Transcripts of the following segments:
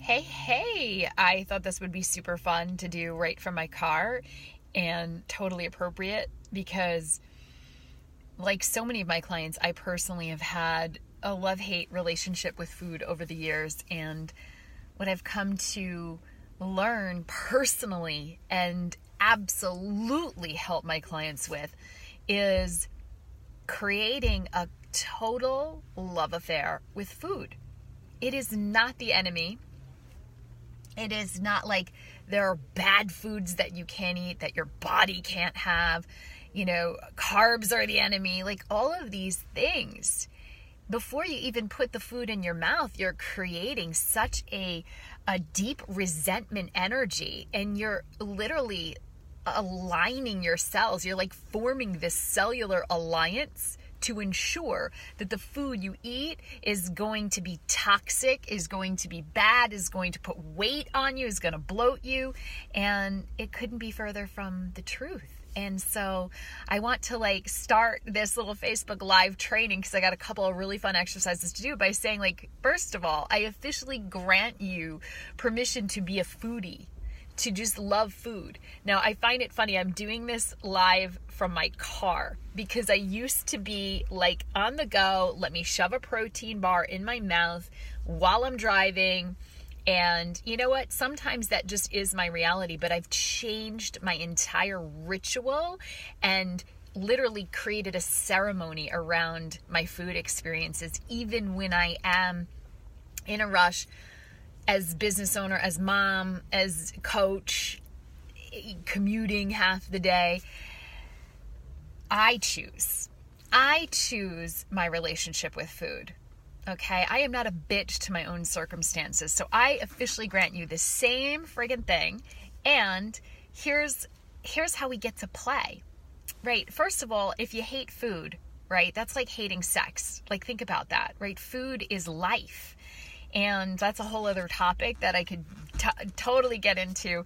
Hey, I thought this would be super fun to do right from my car and totally appropriate because, like so many of my clients, I personally have had a love-hate relationship with food over the years. And what I've come to learn personally and absolutely help my clients with is creating a total love affair with food. It is not the enemy. It is not like there are bad foods that you can't eat, that your body can't have. Carbs are the enemy. Like all of these things. Before you even put the food in your mouth, you're creating such a deep resentment energy, and you're literally aligning your cells. You're like forming this cellular alliance to ensure that the food you eat is going to be toxic, is going to be bad, is going to put weight on you, is going to bloat you, and it couldn't be further from the truth. And so I want to start this little Facebook Live training because I got a couple of really fun exercises to do by saying first of all, I officially grant you permission to be a foodie, to just love food. Now, I find it funny. I'm doing this live from my car because I used to be on the go. Let me shove a protein bar in my mouth while I'm driving. And you know what? Sometimes that just is my reality, but I've changed my entire ritual and literally created a ceremony around my food experiences, even when I am in a rush, as business owner, as mom, as coach, commuting half the day. I choose my relationship with food. Okay, I am not a bitch to my own circumstances. So I officially grant you the same friggin' thing. And here's how we get to play, right? First of all, if you hate food, right, that's like hating sex. Think about that, right? Food is life. And that's a whole other topic that I could totally get into.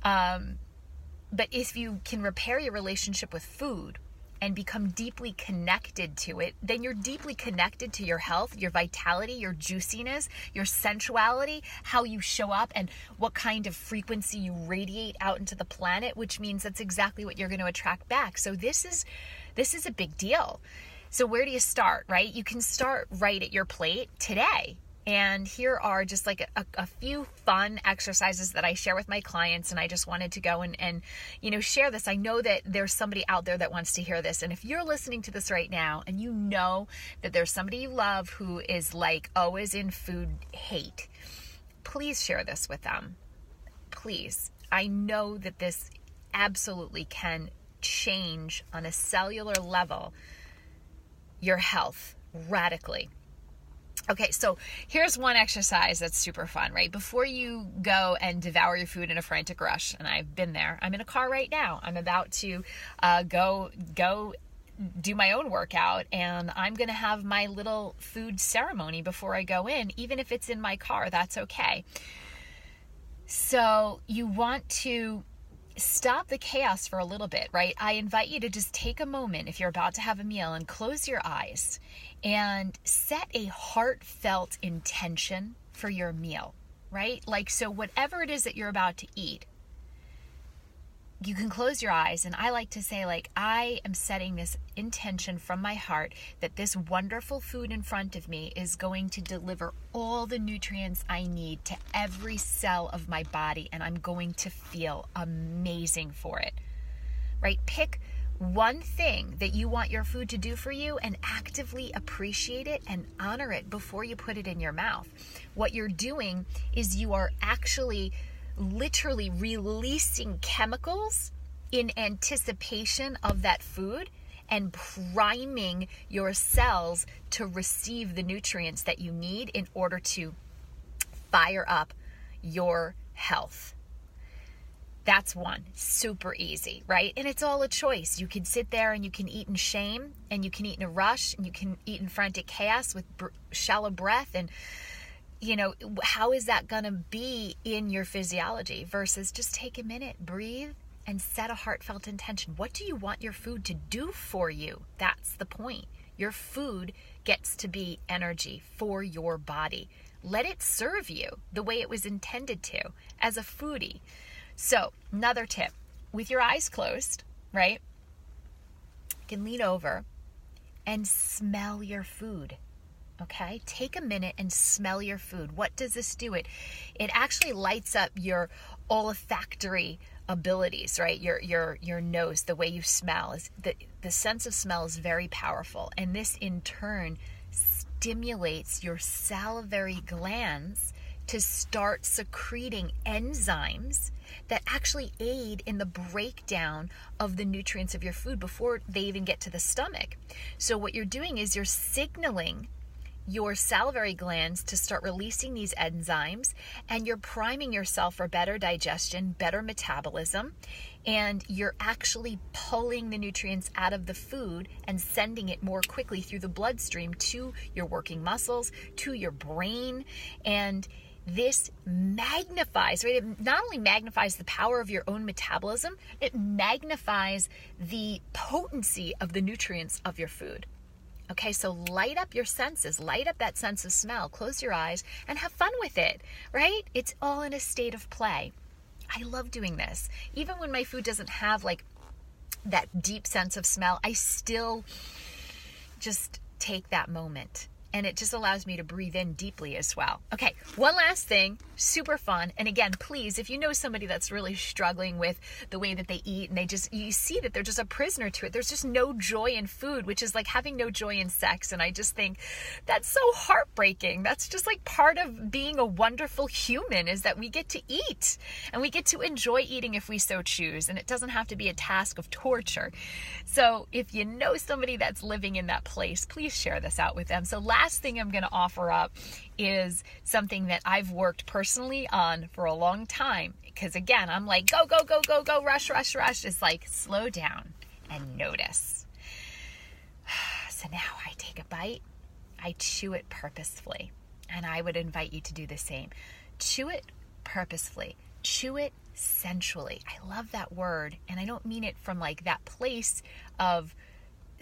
But if you can repair your relationship with food and become deeply connected to it, then you're deeply connected to your health, your vitality, your juiciness, your sensuality, how you show up, and what kind of frequency you radiate out into the planet, which means that's exactly what you're going to attract back. So this is a big deal. So where do you start, right? You can start right at your plate today. And here are just a few fun exercises that I share with my clients. And I just wanted to go and share this. I know that there's somebody out there that wants to hear this. And if you're listening to this right now and you know that there's somebody you love who is always in food hate, please share this with them. Please. I know that this absolutely can change on a cellular level your health radically. Okay, so here's one exercise that's super fun, right? Before you go and devour your food in a frantic rush, and I've been there. I'm in a car right now. I'm about to go do my own workout, and I'm going to have my little food ceremony before I go in. Even if it's in my car, that's okay. So you want to stop the chaos for a little bit, right? I invite you to just take a moment if you're about to have a meal and close your eyes and set a heartfelt intention for your meal, right? So whatever it is that you're about to eat, you can close your eyes, and I like to say, I am setting this intention from my heart that this wonderful food in front of me is going to deliver all the nutrients I need to every cell of my body, and I'm going to feel amazing for it, right? Pick one thing that you want your food to do for you and actively appreciate it and honor it before you put it in your mouth. What you're doing is you are actually literally releasing chemicals in anticipation of that food and priming your cells to receive the nutrients that you need in order to fire up your health. That's one. Super easy, right? And it's all a choice. You can sit there and you can eat in shame, and you can eat in a rush, and you can eat in frantic chaos with shallow breath. And how is that going to be in your physiology versus just take a minute, breathe, and set a heartfelt intention. What do you want your food to do for you? That's the point. Your food gets to be energy for your body. Let it serve you the way it was intended to as a foodie. So, another tip, with your eyes closed, right? You can lean over and smell your food. Okay? Take a minute and smell your food. What does this do? It actually lights up your olfactory abilities, right? Your nose, the way you smell is the sense of smell is very powerful, and this in turn stimulates your salivary glands to start secreting enzymes that actually aid in the breakdown of the nutrients of your food before they even get to the stomach. So what you're doing is you're signaling your salivary glands to start releasing these enzymes, and you're priming yourself for better digestion, better metabolism, and you're actually pulling the nutrients out of the food and sending it more quickly through the bloodstream to your working muscles, to your brain. And this magnifies, right? It not only magnifies the power of your own metabolism, it magnifies the potency of the nutrients of your food. Okay, so light up your senses, light up that sense of smell, close your eyes and have fun with it, right? It's all in a state of play. I love doing this. Even when my food doesn't have like that deep sense of smell, I still just take that moment. And it just allows me to breathe in deeply as well. Okay, one last thing, super fun. And again, please, if you know somebody that's really struggling with the way that they eat and you see that they're just a prisoner to it, there's just no joy in food, which is like having no joy in sex. And I just think that's so heartbreaking. That's just like part of being a wonderful human, is that we get to eat and we get to enjoy eating if we so choose. And it doesn't have to be a task of torture. So if you know somebody that's living in that place, please share this out with them. So last thing I'm going to offer up is something that I've worked personally on for a long time. Because again, I'm like, go, go, go, go, go, rush, rush, rush. It's like, slow down and notice. So now I take a bite, I chew it purposefully. And I would invite you to do the same. Chew it purposefully. Chew it sensually. I love that word. And I don't mean it from like that place of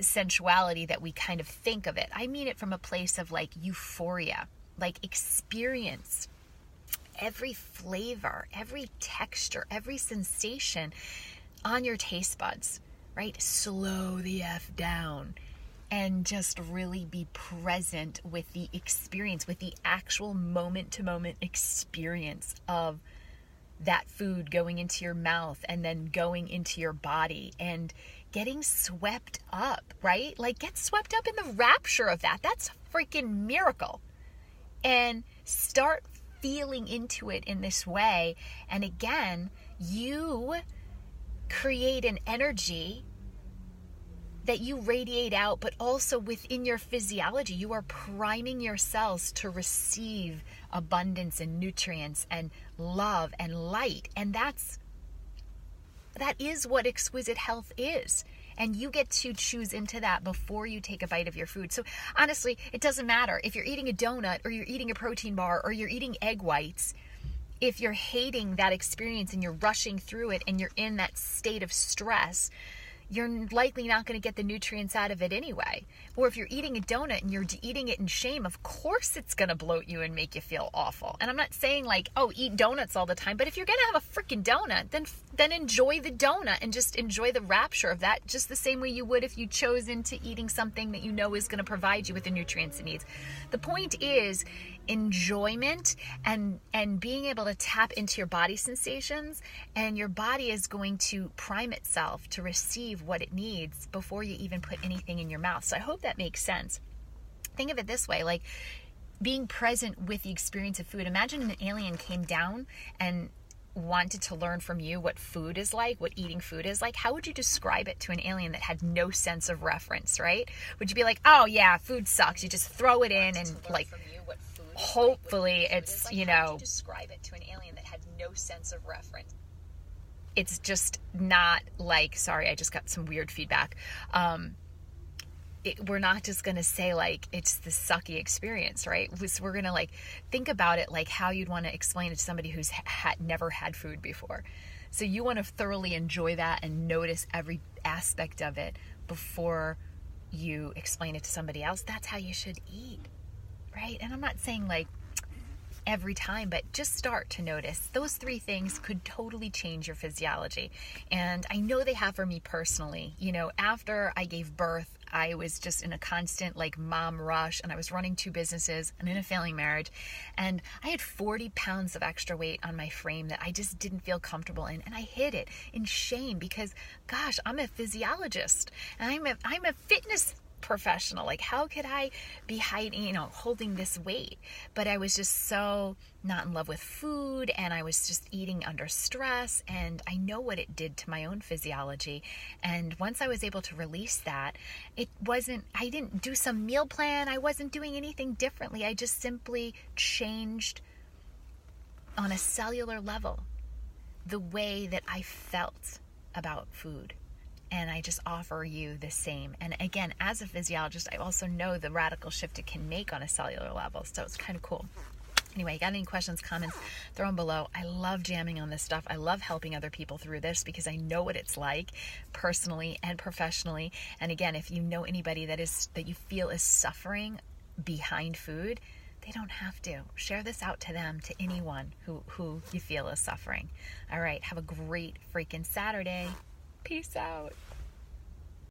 sensuality that we kind of think of it. I mean it from a place of like euphoria, like experience every flavor, every texture, every sensation on your taste buds, right? Slow the F down and just really be present with the experience, with the actual moment-to-moment experience of that food going into your mouth and then going into your body and getting swept up, right? Like get swept up in the rapture of that. That's a freaking miracle. And start feeling into it in this way. And again, you create an energy that you radiate out, but also within your physiology, you are priming your cells to receive abundance and nutrients and love and light. And that is what exquisite health is. And you get to choose into that before you take a bite of your food. So honestly, it doesn't matter if you're eating a donut or you're eating a protein bar or you're eating egg whites. If you're hating that experience and you're rushing through it and you're in that state of stress, you're likely not going to get the nutrients out of it anyway. Or if you're eating a donut and you're eating it in shame, of course it's going to bloat you and make you feel awful. And I'm not saying like, oh, eat donuts all the time, but if you're going to have a freaking donut, then enjoy the donut and just enjoy the rapture of that, just the same way you would if you chose into eating something that you know is going to provide you with the nutrients it needs. The point is enjoyment and being able to tap into your body sensations, and your body is going to prime itself to receive what it needs before you even put anything in your mouth. So I hope that makes sense. Think of it this way, like being present with the experience of food. Imagine an alien came down and wanted to learn from you what food is like, what eating food is like. How would you describe it to an alien that had no sense of reference, right? Would you be like, oh yeah, food sucks, you just throw it in and like hopefully it's, you know, describe it to an alien that had no sense of reference. It's just not like, sorry, I just got some weird feedback. We're not just going to say like it's the sucky experience, right? We're going to like think about it like how you'd want to explain it to somebody who's never had food before. So you want to thoroughly enjoy that and notice every aspect of it before you explain it to somebody else, that's how you should eat, right? And I'm not saying like every time, but just start to notice. Those 3 things could totally change your physiology. And I know they have for me personally. You know, after I gave birth, I was just in a constant like mom rush, and I was running 2 businesses and in a failing marriage. And I had 40 pounds of extra weight on my frame that I just didn't feel comfortable in. And I hid it in shame because, gosh, I'm a physiologist and I'm a fitness professional. Like, how could I be hiding, you know, holding this weight? But I was just so not in love with food, and I was just eating under stress, and I know what it did to my own physiology. And once I was able to release that, I didn't do some meal plan, I wasn't doing anything differently. I just simply changed on a cellular level the way that I felt about food. And I just offer you the same. And again, as a physiologist, I also know the radical shift it can make on a cellular level. So it's kind of cool. Anyway, got any questions, comments, throw them below. I love jamming on this stuff. I love helping other people through this because I know what it's like personally and professionally. And again, if you know anybody that you feel is suffering behind food, they don't have to. Share this out to them, to anyone who you feel is suffering. All right, have a great freaking Saturday. Peace out.